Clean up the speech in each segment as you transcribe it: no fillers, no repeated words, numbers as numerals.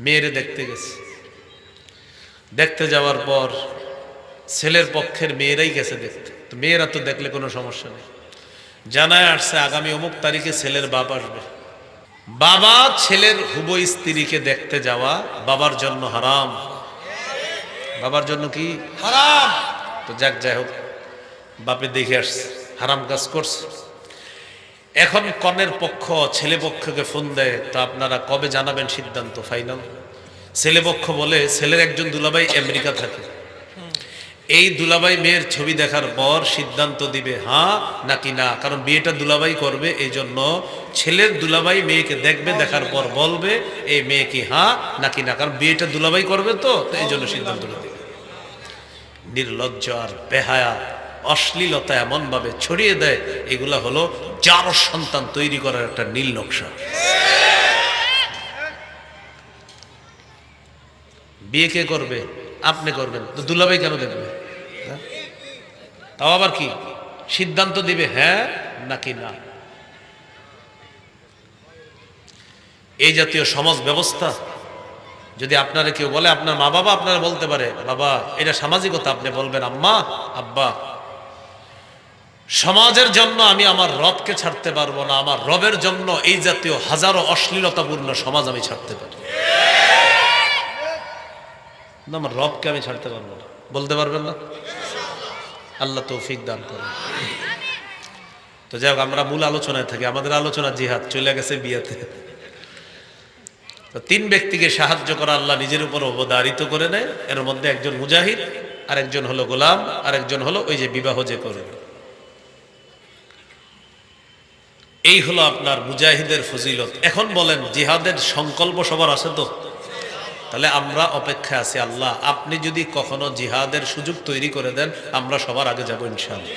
মেয়েরে দেখতে গেছে। দেখতে যাওয়ার পর ছেলের পক্ষের মেয়েরাই গেছে দেখতে, তো মেয়েরা তো দেখলে কোনো সমস্যা নেই। জানায় আসছে আগামী অমুক তারিখে ছেলের বাপ আসবে। বাবা ছেলের হুবু স্ত্রীকে দেখতে যাওয়া বাবার জন্য হারাম। বাবার জন্য কি হারাম? তো যাই হোক, বাপে দেখে আসছে, হারাম কাজ করছে। এখন কনের পক্ষ ছেলে পক্ষকে ফোন দেয়, তা আপনারা কবে জানাবেন সিদ্ধান্ত ফাইনাল? ছেলে পক্ষ বলে ছেলের একজন দুলাভাই আমেরিকা থাকে, এই দুলাভাই মেয়ের ছবি দেখার পর সিদ্ধান্ত দিবে হ্যাঁ নাকি না। কারণ বিয়েটা দুলাভাই করবে, এই জন্য ছেলের দুলাভাই মেয়েকে দেখবে, দেখার পর বলবে এই মেয়ে কি হ্যাঁ নাকি না। কারণ বিয়েটা দুলাভাই করবে, তো এই জন্য সিদ্ধান্তটা দিবে। নির্লজ্জ আর বেহায়া অশ্লীলতা এমন ভাবে ছড়িয়ে দেয়, এগুলা হলো যার সন্তান তৈরি করার একটা নীল নকশা। বিয়ে কে করবে? আপনি করবেন, তো দুলাভাই কেন দেখবে? তাও আবার কি সিদ্ধান্ত দিবে হ্যাঁ নাকি না। এই জাতীয় সমাজ ব্যবস্থা যদি আপনারা কেউ বলে, আপনার মা বাবা আপনারা বলতে পারে বাবা এটা সামাজিকতা, আপনি বলবেন আম্মা আব্বা সমাজের জন্য আমি আমার রবকে ছাড়তে পারবো না, আমার রবের জন্য এই জাতীয় হাজারো অশ্লীলতাপূর্ণ সমাজ আমি ছাড়তে পারি না, আমার রবকে আমি ছাড়তে পারবো না। বলতে পারবেন না? আল্লাহ তৌফিক দান করেন। তো যাই হোক, আমরা মূল আলোচনায় থাকি। আমাদের আলোচনা জিহাদ চলে গেছে বিয়েতে। তো তিন ব্যক্তিকে সাহায্য করা আল্লাহ নিজের উপর অবধারিত করে নেয়। এর মধ্যে একজন মুজাহিদ, আর একজন হলো গোলাম, আর একজন হলো ওই যে বিবাহ যে করে। এই হলো আপনার মুজাহিদের ফজিলত। এখন বলেন জিহাদের সংকল্প সবার আছে তো? তাহলে আমরা অপেক্ষায় আছি। আল্লাহ আপনি যদি কখনো জিহাদের সুযোগ তৈরি করে দেন, আমরা সবার আগে যাবো ইনশাআল্লাহ।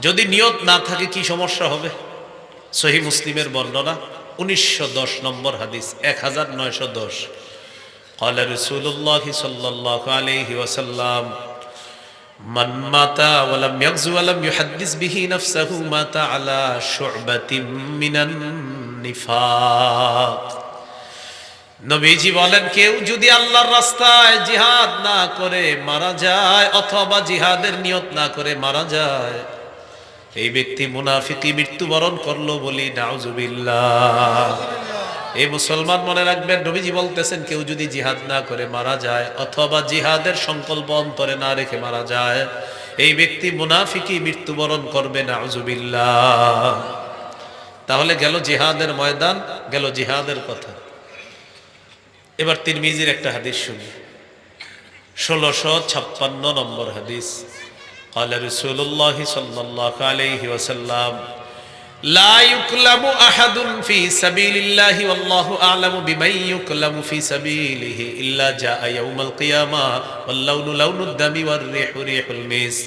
যদি নিয়ত না থাকে কি সমস্যা হবে? সহিহ মুসলিমের বর্ণনা 1910 নম্বর হাদিস, 1910। قال رسول الله صلى الله عليه وسلم من مات ولم يغزو ولم يحدث به نفسه مات على شعبة من النفاق। নবীজি বলেন, কেউ যদি আল্লাহর রাস্তায় জিহাদ না করে মারা যায়, অথবা জিহাদের নিয়ত না করে মারা যায়, এই ব্যক্তি মুনাফিকি মৃত্যুবরণ করলো বলি নাউজুবিল্লাহ। এই মুসলমান মনে রাখবেন, নবীজি বলতেছেন কেউ যদি জিহাদ না করে মারা যায়, অথবা জিহাদের সংকল্প অন্তরে না রেখে মারা যায়, এই ব্যক্তি মুনাফিকি মৃত্যুবরণ করবে নাউজুবিল্লাহ। তাহলে গেল জিহাদের ময়দান, গেল জিহাদের কথা। এবার তিরমিজির একটা হাদিস শুনি, 1656 নম্বর হাদিস। قال رسول الله صلى الله عليه وسلم لا يكلم أحد في سبيل الله والله أعلم بمن يكلم في سبيله إلا جاء يوم القيامة واللون لون الدم والريح ريح المسك।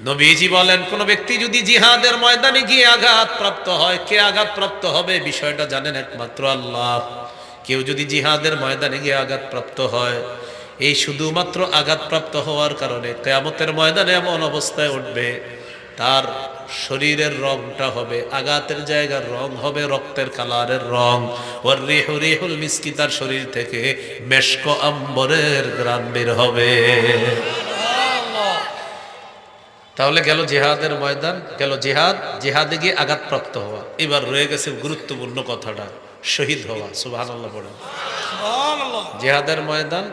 নবীজি বলেন, কোন ব্যক্তি যদি জিহাদের ময়দানে গিয়ে আঘাতপ্রাপ্ত হয়, কে আঘাতপ্রাপ্ত হবে বিষয়টা জানেন একমাত্র আল্লাহ। কেউ যদি জিহাদের ময়দানে গিয়ে আঘাতপ্রাপ্ত হয়, এই শুধুমাত্র আঘাতপ্রাপ্ত হওয়ার কারণে কিয়ামতের ময়দানে এমন অবস্থায় উঠবে, তার শরীরের রংটা হবে, আঘাতের জায়গার রং হবে রক্তের কালারের রং। ওর রিহু রিহুল মিসকি, তার শরীর থেকে মেশক আম্বরের ঘ্রাণ বের হবে। তাহলে গেল জিহাদের ময়দান, গেল জিহাদ, জিহাদে গিয়ে আঘাতপ্রাপ্ত হওয়া। এবার রয়ে গেছে গুরুত্বপূর্ণ কথাটা, শহীদ হওয়া। সুবহানাল্লাহ পড়েন। জিহাদের ময়দান,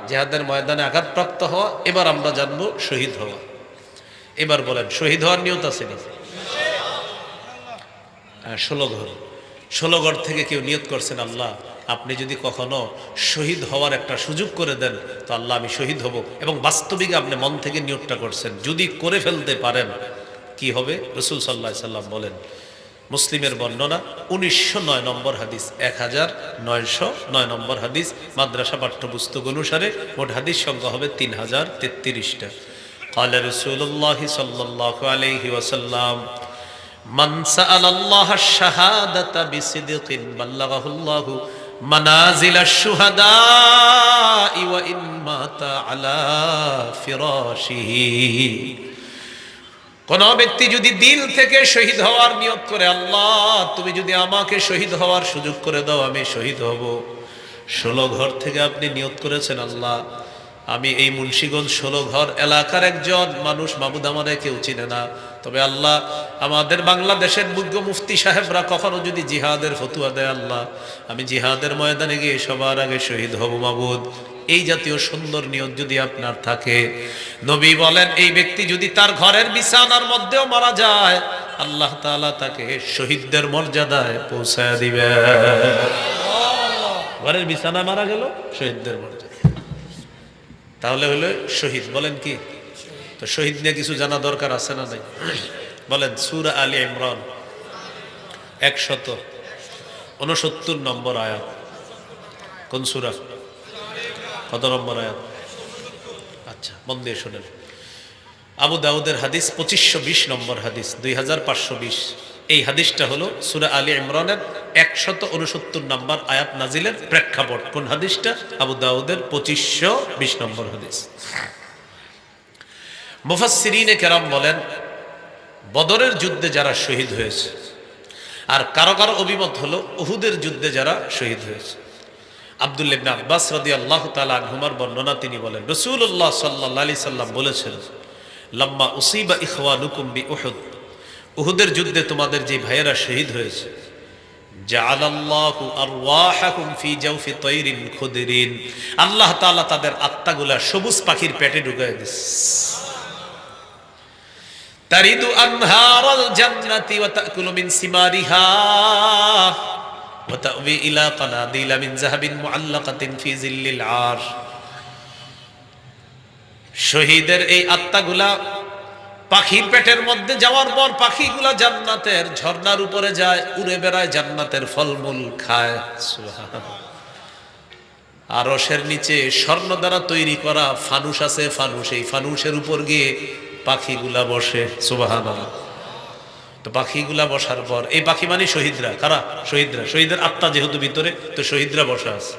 জিহাদের ময়দানে আঘাতপ্রাপ্ত হওয়া। এবার আমরা জানবো শহীদ হওয়া। এবার বলেন শহীদ হওয়ার নিয়ত আছে নি? 16 ঘর থেকে কেউ নিয়ত করছেন, আল্লাহ আপনি যদি কখনো শহীদ হওয়ার একটা সুযোগ করে দেন, তো আল্লাহ আমি শহীদ হব। এবং বাস্তবিক আপনি মন থেকে নিয়তটা করছেন, যদি করে ফেলতে পারেন কি হবে? রাসূল সাল্লাল্লাহু আলাইহি সাল্লাম বলেন, মুসলিমের বর্ণনা 1909 নম্বর হাদিস, 1909 নম্বর হাদিস। মাদ্রাসা পাঠ্যপুস্তক অনুসারে মোট হাদিস সংখ্যা হবে 3033টা। قال رسول الله صلى الله عليه وسلم من سأل الله الشهادة بصدق بلغه الله منازل الشهداء وإن مات على فراشه। কোন ব্যক্তি যদি দিল থেকে শহীদ হওয়ার নিয়ত করে, আল্লাহ তুমি যদি আমাকে শহীদ হওয়ার সুযোগ করে দাও, আমি শহীদ হব। 16 ঘর থেকে আপনি নিয়ত করেছেন, আল্লাহ আমি এই মুন্সিগঞ্জ 16 ঘর এলাকার একজন মানুষ, মাহমুদ আমারে কেউ চিনে না, তবে আল্লাহ আমাদের বাংলাদেশের মুখ্য মুফতি সাহেবরা কখনো যদি জিহাদের ফতুয়া দেয়, আল্লাহ আমি জিহাদের ময়দানে গিয়ে সবার আগে শহীদ হব মাবুদ। এই জাতীয় সুন্দর নিয়ত যদি আপনার থাকে, নবী বলেন এই ব্যক্তি যদি তার ঘরের বিছানার মধ্যেও মারা যায়, আল্লাহ তাআলা তাকে শহীদদের মর্যাদায় পৌঁছায় দিবে। ঘরের বিছানা মারা গেল, শহীদদের মর্যাদা, তাহলে হলো শহীদ। বলেন কি? তো শহীদ নিয়ে কিছু জানা দরকার আছে না নাই? বলেন সূরা আলী ইমরান 169 নম্বর আয়াত। কোন সূরা? কত নম্বর আয়াত? আচ্ছা মন দিয়ে শোনেন। আবু দাউদের হাদিস 2520 নম্বর হাদিস, 2520। এই হাদিসটা হলো সূরা আলী ইমরানের 169 নম্বর আয়াত নাজিলের প্রেক্ষাপট। কোন হাদিসটা? আবু দাউদের 2520 নম্বর হাদিস। মুফাসসিরিনে কেরাম বলেন, বদরের যুদ্ধে যারা শহীদ হয়েছে, আর কারো কারো অভিমত হলো উহুদের যুদ্ধে যারা শহীদ হয়েছে। আব্দুল্লাহ ইবনে আব্বাস রাদিয়াল্লাহু তাআলা আনহুমার বর্ণনা, তিনি বলেন রাসূলুল্লাহ সাল্লাল্লাহু আলাইহি সাল্লাম বলেছেন, লাম্মা উসিবা ইখওয়ানুকুম বিউহুদ, উহুদের যুদ্ধে তোমাদের যে ভাইয়েরা শহীদ হয়েছে, জাআলাল্লাহু আরওয়াহাকুম ফি জাওফি তায়রিন খুদরিন, আল্লাহ তাআলা তাদের আত্মাগুলা সবুজ পাখির পেটে ঢুকায় দিয়েছে। তারিদু আনহারাল জান্নাতি ওয়া তাকুলু মিন সিমারিহা ওয়া তাওয়ি ইলা কানাদিলা মিন যাহাবিন মুআল্লাকাতিন ফি জিল্লিল আরশ। শহীদের এই আত্মাগুলা পাখির পেটের মধ্যে যাওয়ার পর পাখিগুলা জান্নাতের ঝর্ণার উপরে যায়, উড়ে বেড়ায়, জান্নাতের ফলমূল খায়। সুবহানাল্লাহ। আরশের নিচে স্বর্ণ দ্বারা তৈরি করা ফানুস আছে, ফানুস, এই ফানুসের উপর গিয়ে পাখিগুলা বসে। সুবহানাল্লাহ। তো পাখিগুলা বসার পর, এই পাখি মানে শহীদরা। কারা? শহীদরা। শহীদের আত্মা যেহেতু ভিতরে, তো শহীদরা বসা আছে।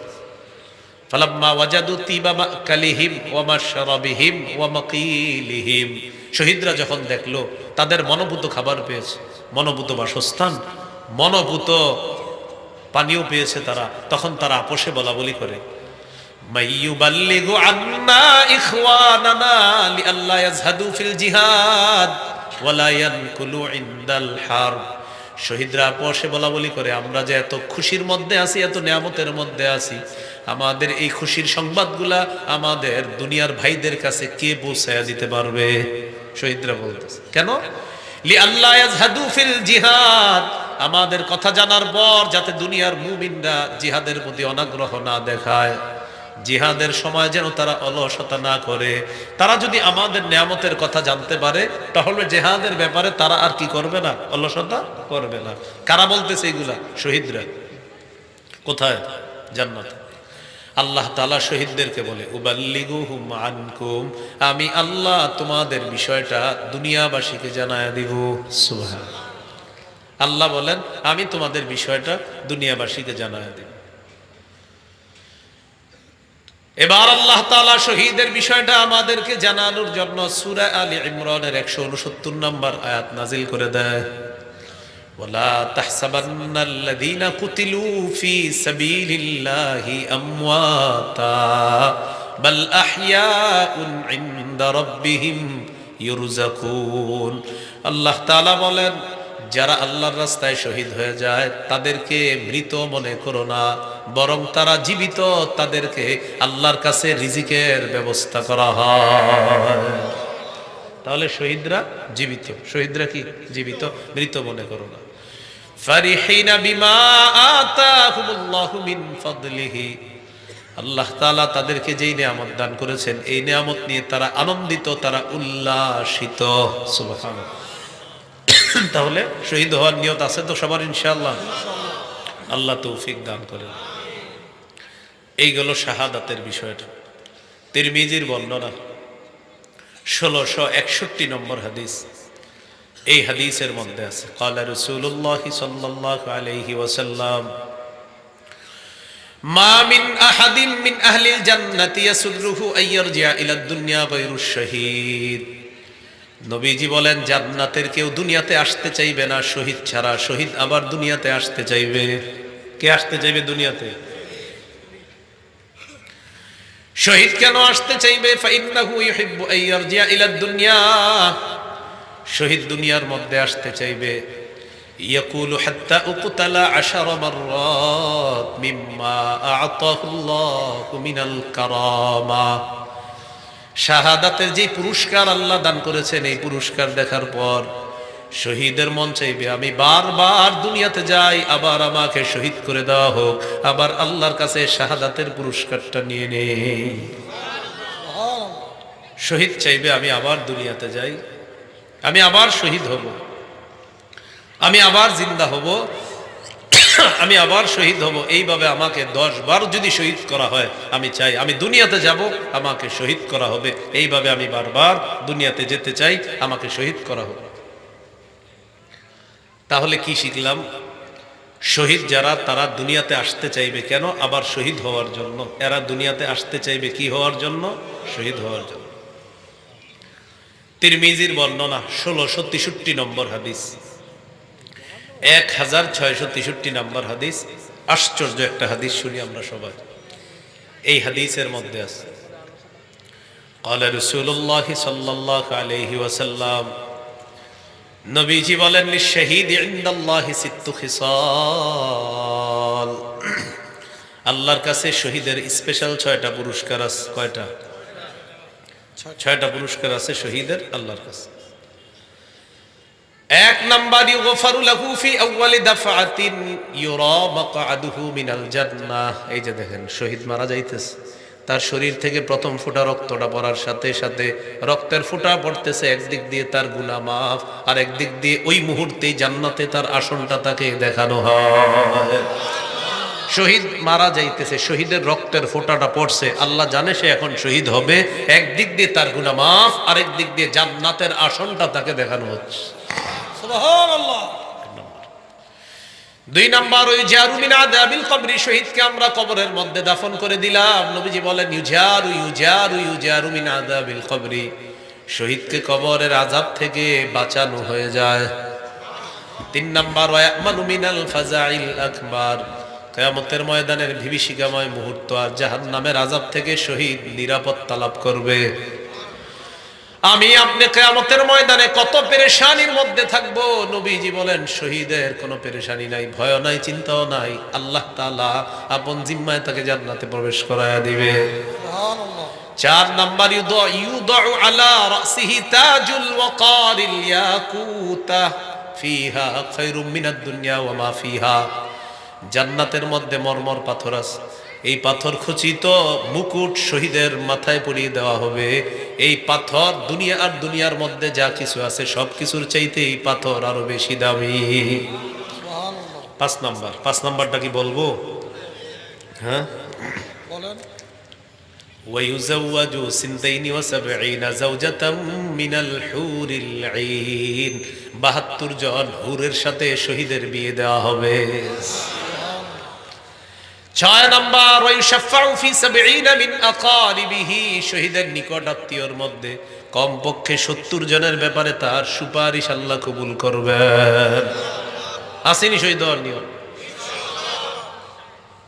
ফালাম্মা ওয়াজাদু তিবা মাকালিহিম ওয়া মাশরাবিহিম ওয়া মাকিলিহিম, শহীদরা যখন দেখলো তাদের মনোভূত খাবার পেয়েছে, মনোভূত বাসস্থান, মনোভূত পানীয় পেয়েছে তারা, তখন তারা আপোষে বলা বলি করে, মাইয়ুবাল্লিগু আন্না ইখওয়ানানা লিআল্লা ইয়াজহাদু ফিল জিহাদ ওয়া লা ইয়ানকুলু ইনদাল হারব। শহীদরা আপোষে বলা বলি করে, আমরা যে এত খুশির মধ্যে আছি, এত নিয়ামতের মধ্যে আছি, আমাদের এই খুশির সংবাদগুলা আমাদের দুনিয়ার ভাইদের কাছে কে পৌঁছায়া দিতে পারবে? শহীদরা বলতেছে। কেন? লিআল্লা ইয়াজহাদু ফিল জিহাদ, আমাদের কথা জানার পর যাতে দুনিয়ার মুমিনরা জিহাদের প্রতি অনাগ্রহ না দেখায়, জিহাদের সময় যেন তারা অলসতা না করে। তারা যদি আমাদের নিয়ামতের কথা জানতে পারে, তাহলে জিহাদের ব্যাপারে তারা আর কি করবে না? অলসতা করবে না। কারা বলতেছে এগুলা? শহীদরা। কোথায়? জান্নাতে। আল্লাহ তাআলা শহীদদেরকে বলে, উবাল্লিগুহুম আনকুম, আমি আল্লাহ তোমাদের বিষয়টা দুনিয়াবাসীকে জানায়া দিব। সুবহানাল্লাহ। আল্লাহ বলেন, আমি তোমাদের বিষয়টা দুনিয়াবাসীকে জানায়া দিব। এবার আল্লাহ তাআলা শহীদের বিষয়টা আমাদেরকে জানানোর জন্য সূরা আলী ইমরানের 169 নম্বর আয়াত নাজিল করে দেয়, ওয়ালা তাহসাবান্নাল্লাযীনা কুতিলু ফি সাবিলিল্লাহি আমওয়াতা বাল আহইয়াউন ইনদা রাব্বিহিম ইরযাকুন। আল্লাহ তাআলা বলেন, যারা আল্লাহর রাস্তায় শহীদ হয়ে যায় তাদেরকে মৃত মনে করো না, বরং তারা জীবিত, তাদেরকে আল্লাহর কাছে রিজিকের ব্যবস্থা করা হয়। তাহলে শহীদরা জীবিত। শহীদরা কি? জীবিত। মৃত মনে করো না। ফারিহিনা বিমা আতাহুমুল্লাহু মিন ফাদলিহি, আল্লাহ তাআলা তাদেরকে যেই নিয়ামত দান করেছেন, এই নিয়ামত নিয়ে তারা আনন্দিত, তারা উল্লাসিত। সুবহানাল্লাহ। তাহলে শহীদ হওয়ার নিয়ত আছে তো সবার ইনশাআল্লাহ? আল্লাহ তৌফিক দান করেন। এই গেল শাহাদাতের বিষয়টা। তিরমিজির বর্ণনা 1661 নম্বর হাদিস। এই হাদিসের মধ্যে আছে, ক্বালা রাসূলুল্লাহ সাল্লাল্লাহু আলাইহি ওয়াসাল্লাম, মা মিন আহাদিন মিন আহলিল জান্নাতি ইয়াসুররুহু আইয়ারজিআ ইলা দুনিয়া গায়রুশ শাহীদ। নবীজি বলেন জান্নাতের কেউ দুনিয়াতে আসতে চাইবে না শহীদ ছাড়া, শহীদ আবার দুনিয়াতে আসতে চাইবে। কে আসতে চাইবে দুনিয়াতে? শহীদ কেন আসতে চাইবে? ফাইন্নাহু ইউহিব্বু আন ইয়ারজিআ ইলা দুনিয়া, শহীদ দুনিয়ার মধ্যে আসতে চাইবে। ইয়াকুলু হাত্তা উকতালা 10 মাররাত মিম্মা আ'তাহুল্লাহু মিনাল কারামা, শাহাদাতের যে পুরস্কার আল্লাহ দান করেছেন এই পুরস্কার দেখার পর শহীদের মন চাইবে আমি বারবার দুনিয়াতে যাই, আবার আমাকে শহীদ করে দেওয়া হোক, আবার আল্লাহর কাছে শাহাদাতের পুরস্কারটা নিয়ে নেই। শহীদ চাইবে আমি আবার দুনিয়াতে যাই, আমি আবার শহীদ হব, আমি আবার জিন্দা হব, আমি আবার শহীদ হব। এইভাবে আমাকে 10 বার যদি শহীদ করা হয় আমি চাই আমি দুনিয়াতে যাব, আমাকে শহীদ করা হবে। এইভাবে আমি বারবার দুনিয়াতে যেতে চাই, আমাকে শহীদ করা হবে। তাহলে কি শিখলাম? শহীদ যারা তারা দুনিয়াতে আসতে চাইবে কেন? আবার শহীদ হওয়ার জন্য। এরা দুনিয়াতে আসতে চাইবে কি হওয়ার জন্য? শহীদ হওয়ার জন্য। তিরমিজির বর্ণনা 1663 নম্বর হাদিস, 1663 নম্বর হাদিস। আশ্চর্য একটা হাদিস শুনি আমরা সবাই। এই হাদিসের মধ্যে আছে ক্বালা রাসূলুল্লাহ সাল্লাল্লাহু আলাইহি ওয়াসাল্লাম, নবীজি বলেন লিশ-শাহীদ ইনদাল্লাহি সিত্তু খিসাল, আল্লাহর কাছে শহীদের স্পেশাল 6টা পুরস্কার আছে। কয়টা? 6টা পুরস্কার আছে শহীদের আল্লাহর কাছে। 1 নাম্বার ইউগফারু লাহু ফি আউয়ালি দাফআতিন ইউরা মাকআদুহু মিনাল জান্নাহ। এই যে দেখেন শহীদ মারা যাইতেছে, তার শরীর থেকে প্রথম ফোঁটা রক্তটা পড়ার সাথে সাথে রক্তের ফোঁটা পড়তেছে, একদিক দিয়ে তার গুনাহ মাফ, আর একদিক দিয়ে ওই মুহূর্তেই জান্নাতে তার আসনটা তাকে দেখানো হয়। শহীদ মারা যাইতেছে, শহীদের রক্তের ফোঁটাটা পড়ছে, আল্লাহ জানে সে এখন শহীদ হবে। একদিক দিয়ে তার গুনাহ মাফ, আরেক দিক দিয়ে জান্নাতের আসনটা তাকে দেখানো হচ্ছে। সুবহানাল্লাহ। 2 নাম্বার ইউজারু মিন আযাবিল কবরি, শহীদকে আমরা কবরের মধ্যে দাফন করে দিলাম। নবীজি বলেন ইউজারু ইউজারু ইউজারু মিন আযাবিল কবরি, শহীদকে কবরের আযাব থেকে বাঁচানো হয়ে যায়। 3 নাম্বার ওয়ায়ামানু মিনাল ফাজাইল আকবার, কিয়ামতের ময়দানের বিভীষিকাময় মুহূর্ত আর জাহান্নামের আযাব থেকে শহীদ নিরাপত্তা লাভ করবে। আমি আপনি কিয়ামতের ময়দানে কত পেরেশানির মধ্যে থাকব, নবীজি বলেন শহীদের কোনো পেরেশানি নাই, ভয় নাই, চিন্তাও নাই। আল্লাহ তাআলা আপন জিম্মায় তাকে জান্নাতে প্রবেশ করায়া দিবে। সুবহানাল্লাহ। 4 নাম্বার ইউদাউ আলা রাসিহি তাজুল ওয়াকারিল ইয়াকুতা ফিহা খায়রুম মিনাদ দুনিয়া ওয়া মা ফিহা, জান্নাতের মধ্যে মরমর পাথর আছে, এই পাথর খচিত মুকুট শহীদের মাথায় পরিয়ে দেওয়া হবে। এই পাথর দুনিয়া আর দুনিয়ার মধ্যে যা কিছু আছে সব কিছুর চাইতে এই পাথর আরো বেশি দামি। 5 নাম্বারটা কি বলবো? হ্যাঁ বলেন। ওয়ায়ুযাওয়াজু সিনতাইনি ওয়া সাবঈনা যাওজাতাম মিনাল হুরিল আইন, 72 জন হুরের সাথে শহীদের বিয়ে দেওয়া হবে। 6 নাম্বার ওয়ায়ুশাফাউ ফি 70 মিন আকারিবিহি, শহীদের নিকট আত্মীয়র মধ্যে কমপক্ষে 70 জনের ব্যাপারে তার সুপারিশ আল্লাহ কবুল করবেন। আসেনি শহীদ হওয়ার নিয়ম?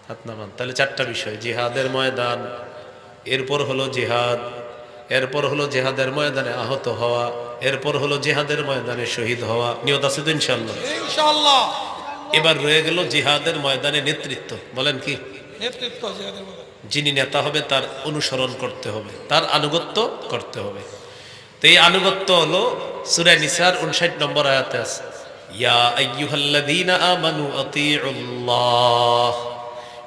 হাত নামান। তাহলে 4টা বিষয়, জিহাদের ময়দান, এরপর হলো জিহাদ, এরপর হলো জিহাদের ময়দানে আহত হওয়া, এরপর হলো জিহাদের ময়দানে শহীদ হওয়া। নিয়ত আছে তো ইনশাআল্লাহ? ইনশাআল্লাহ। এবার রয়ে গেল জিহাদের ময়দানে নেতৃত্ব। বলেন কি? নেতৃত্ব। জিহাদের ময়দানে যিনি নেতা হবে তার অনুসরণ করতে হবে, তার আনুগত্য করতে হবে। তো এই আনুগত্য হলো সূরা নিসার 59 নম্বর আয়াতে আছে, ইয়া আইয়ুহাল্লাযীনা আমানু আতিউল্লাহ,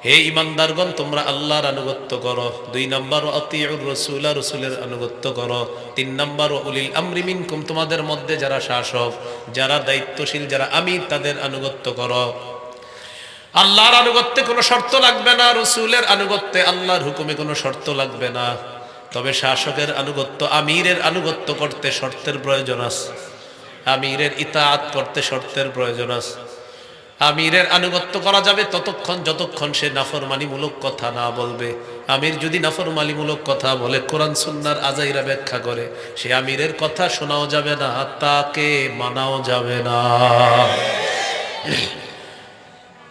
হে ঈমানদারগণ তোমরা আল্লাহর আনুগত্য করো। 2 নাম্বার আতিউর রাসূল, রাসূলের আনুগত্য করো। 3 নাম্বার উলিল আমরি মিনকুম, তোমাদের মধ্যে যারা শাসক, যারা দায়িত্বশীল, যারা আমির, তাদের আনুগত্য করো। আল্লাহর আনুগত্যে কোনো শর্ত লাগবে না, রাসূলের আনুগত্যে আল্লাহর হুকুমে কোনো শর্ত লাগবে না। তবে শাসকের আনুগত্য, আমিরের আনুগত্য করতে শর্তের প্রয়োজন আছে, আমিরের ইতাআত করতে শর্তের প্রয়োজন আছে। আমিরের আনুগত্য করা যাবে ততক্ষণ যতক্ষণ সে নাফরমানিমূলক কথা না বলবে। আমির যদি নাফরমানিমূলক কথা বলে, কোরআন সুন্নাহর আজাইরা ব্যাখ্যা করে, সে আমিরের কথা শোনাও যাবে না, তাকে মানাও যাবে না।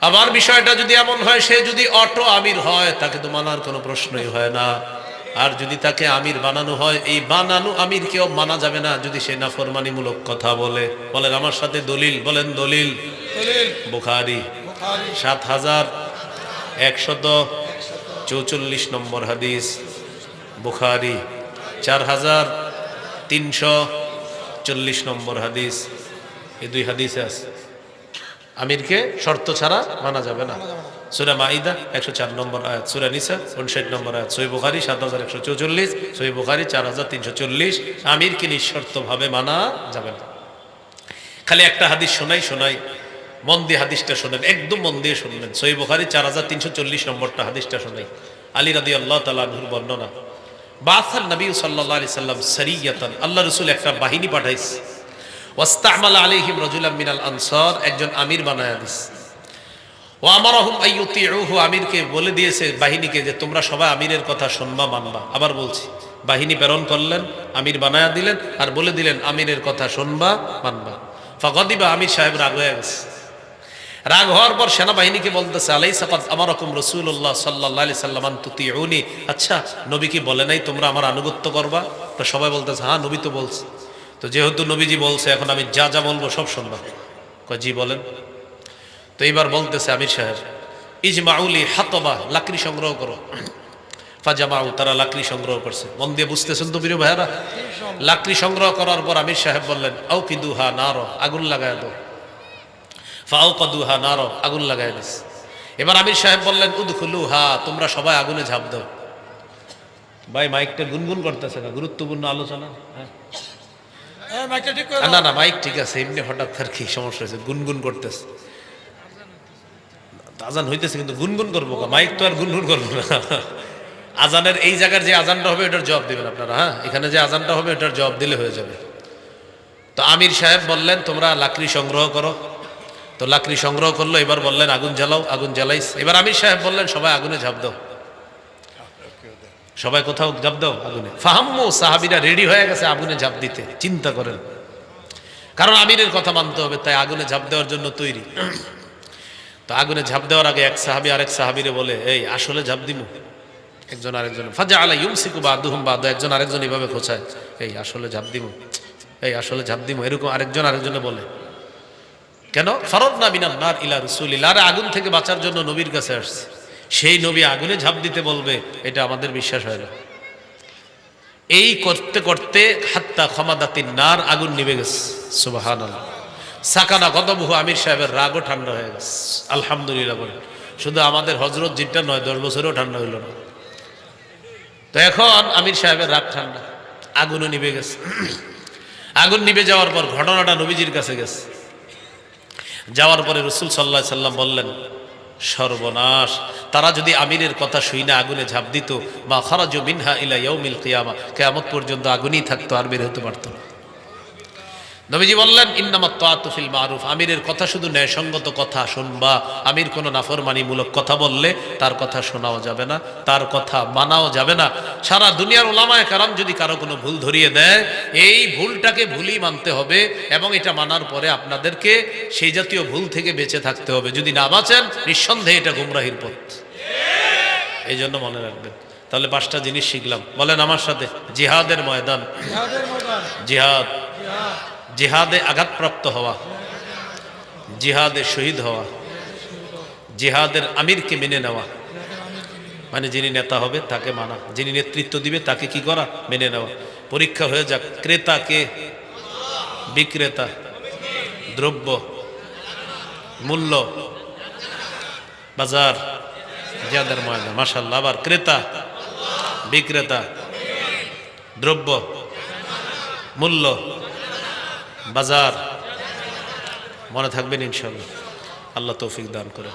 আবার বিষয়টা যদি এমন হয়, সে যদি অটো আমির হয়, তাকে তো মানার কোনো প্রশ্নই হয় না। আর যদি তাকে আমির বানানো হয়, এই বানানো আমিরকেও মানা যাবে না যদি সে নাফরমানিমূলক কথা বলে। বলেন আমার সাথে দলিল, বলেন দলিল। বুখারী ৭,১44 নম্বর হাদিস, বুখারী ৪,৩40 নম্বর হাদিস। এই দুই হাদিসে আছে আমিরকে শর্ত ছাড়া মানা যাবে না। সূরা মাইদা ১০৪ নম্বর আয়াত, সূরা নিসা ৫৯ নম্বর আয়াত, সহিহ বুখারী ৭,১৪৪, সহিহ বুখারী ৪,৩৪০। আমিরকে নিঃশর্তভাবে মানা যাবে না। খালি একটা হাদিস শোনাই, মন দিয়ে হাদিসটা শোনেন, একদম মন দিয়ে শুনবেন। সহিহ বুখারী ৪,৩৪০ নম্বরটা হাদিসটা শোনাই। আলী রাদিয়াল্লাহু তাআলা আনহুর বর্ণনা, বাসান নবী সাল্লাল্লাহু আলাইহি সাল্লাম সারিয়াতান, আল্লাহ রাসূল একটা বাহিনী পাঠাইছে। ওয়াস্তা'মালা আলাইহিম রাজুলাম মিনাল আনসার, একজন আমির বানায়া দিছে। ওয়া আমারাহুম আইয়ুতিউহু, আমিরকে বলে দিয়েছে বাহিনীকে যে তোমরা সবাই আমিরের কথা শুনবা, মানবা। আবার বলছি, বাহিনী প্রেরণ করলেন, আমির বানায়া দিলেন, আর বলে দিলেন আমিরের কথা শুনবা, মানবা। ফাগাদিবা, আমির সাহেব রাগ হয়ে গেছে। রাগ হওয়ার পর সেনাবাহিনীকে বলতেছে, আলাইসা কাদ আমারাকুম রাসূলুল্লাহ সাল্লাল্লাহু আলাইহি সাল্লাম আন তুতিউনি, আচ্ছা নবী কি বলে নাই তোমরা আমার আনুগত্য করবা? তো সবাই বলতেছে হ্যাঁ নবী তো বলছে। তো যেহেতু নবীজি বলছে, এখন আমি যা যা বলবো সব শুনবা। কয় জি বলেন। তো এইবার বলতেছে আমির সাহেব, ইজমাউলি হাতবা, লাকড়ি সংগ্রহ করো। ফাজামাউ, তারা লাকড়ি সংগ্রহ করছে। মন দিয়ে বুঝতেছেন তো প্রিয় ভাইয়ারা? লাকড়ি সংগ্রহ করার পর আমির সাহেব বললেন, আউকিদুহা নার, আগুন লাগায় দাও। ফাউকাদুহা নার, আগুন লাগায় দিস। এবার আমির সাহেব বললেন, উদখুলুহা, তোমরা সবাই আগুনে ঝাঁপ দাও। ভাই মাইকটা গুনগুন করতেছে না, গুরুত্বপূর্ণ আলোচনা। না না মাইক ঠিক আছে, এমনি হঠাৎ আর কি সমস্যা হয়েছে, গুনগুন করতেছে। আজান হইতেছে কিন্তু গুনগুন করবো, মাইক তো আর গুনগুন করবো না। আজানের এই জায়গার যে আজানটা হবে ওটার জবাব দিবেন আপনারা। হ্যাঁ, এখানে যে আজানটা হবে ওটার জবাব দিলে হয়ে যাবে। তো আমির সাহেব বললেন তোমরা লাকড়ি সংগ্রহ করো। তো লাকড়ি সংগ্রহ করলো। এবার বললেন আগুন জ্বালাও, আগুন জ্বালাইস। এবার আমির সাহেব বললেন সবাই আগুনে ঝাঁপ দাও। সবাই কোথাও ঝাঁপ দাও আগুনে। ফাহাম্মু, সাহাবীরা রেডি হয়ে গেছে আগুনে ঝাঁপ দিতে। চিন্তা করেন, কারণ আমিরের কথা মানতে হবে, তাই আগুনে ঝাঁপ দেওয়ার জন্য তৈরি। তো আগুনে ঝাঁপ দেওয়ার আগে এক সাহাবী আরেক সাহাবীরে বলে, এই আসলে ঝাঁপ দিমু? একজন আরেকজন, ফাজআলা ইউমসিকু বাদুহুম বাদা, একজন আরেকজন এভাবে খোঁচায়, এই আসলে ঝাঁপ দিমু, এই আসলে ঝাঁপ দিমু, এরকম আরেকজন আরেকজনে বলে। কেন? ফারাদনা মিনান নার ইলা রাসূলিল্লাহ, আগুন থেকে বাঁচার জন্য নবীর কাছে আসছে। সেই নবী আগুনে ঝাঁপ দিতে বলবে, এটা আমাদের বিশ্বাস হয় না। এই করতে করতে হাত্তা খামাদাতিন নার, আগুন নিভে গেছে। সুবহানাল্লাহ। সাকানা গদবহু, আমির সাহেবের রাগও ঠান্ডা হয়ে গেছে। আলহামদুলিল্লাহ বলে। শুধু আমাদের হযরত জিনটা নয়, 10 বছরেও ঠান্ডা হইল না। তো এখন আমির সাহেবের রাগ ঠান্ডা, আগুনও নিভে গেছে। আগুন নিভে যাওয়ার পর ঘটনাটা নবীজির কাছে গেছে। যাওয়ার পরে রাসূল সাল্লাল্লাহু আলাইহি সাল্লাম বললেন, সর্বনাশ, তারা যদি আমিরের কথা শুই না আগুনে ঝাঁপ দিত, মা খারাজু মিনহা ইলা ইয়াউমিল কিয়ামা, কিয়ামত পর্যন্ত আগুনই থাকতো, আর বের হতে পারতো না। নবীজি বললেন, ইন্নামাত তাআতু ফিল মারুফ, আমিরের কথা শুধু ন্যায়সঙ্গত কথা শুনবা। আমির কোনো নাফরমানিমূলক কথা বললে তার কথা শোনাও যাবে না, তার কথা মানাও যাবে না। সারা দুনিয়ার উলামায়ে কেরাম যদি কারো কোনো ভুল ধরিয়ে দেয়, এই ভুলটাকে ভুলই মানতে হবে, এবং এটা মানার পরে আপনাদেরকে সেই জাতীয় ভুল থেকে বেঁচে থাকতে হবে। যদি না বাঁচেন, নিঃসন্দেহে এটা গুমরাহির পথ। এই জন্য মনে রাখবেন। তাহলে 5টা জিনিস শিখলাম, বলেন আমার সাথে। জিহাদের ময়দান, জিহাদ, জিহাদে আঘাতপ্রাপ্ত হওয়া, জিহাদে শহীদ হওয়া, জিহাদের আমিরকে মেনে নেওয়া, মানে যিনি নেতা হবে তাকে মানা, যিনি নেতৃত্ব দিবে তাকে কি করা? মেনে নেওয়া। পরীক্ষা হয়ে যাক, ক্রেতা কে? বিক্রেতা। দ্রব্য, মূল্য, বাজার, জিহাদের ময়দান। মাশাআল্লাহ। আবার ক্রেতা, বিক্রেতা, দ্রব্য, মূল্য, বাজার। মনে থাকবেন ইনশাআল্লাহ। আল্লাহ তৌফিক দান করে।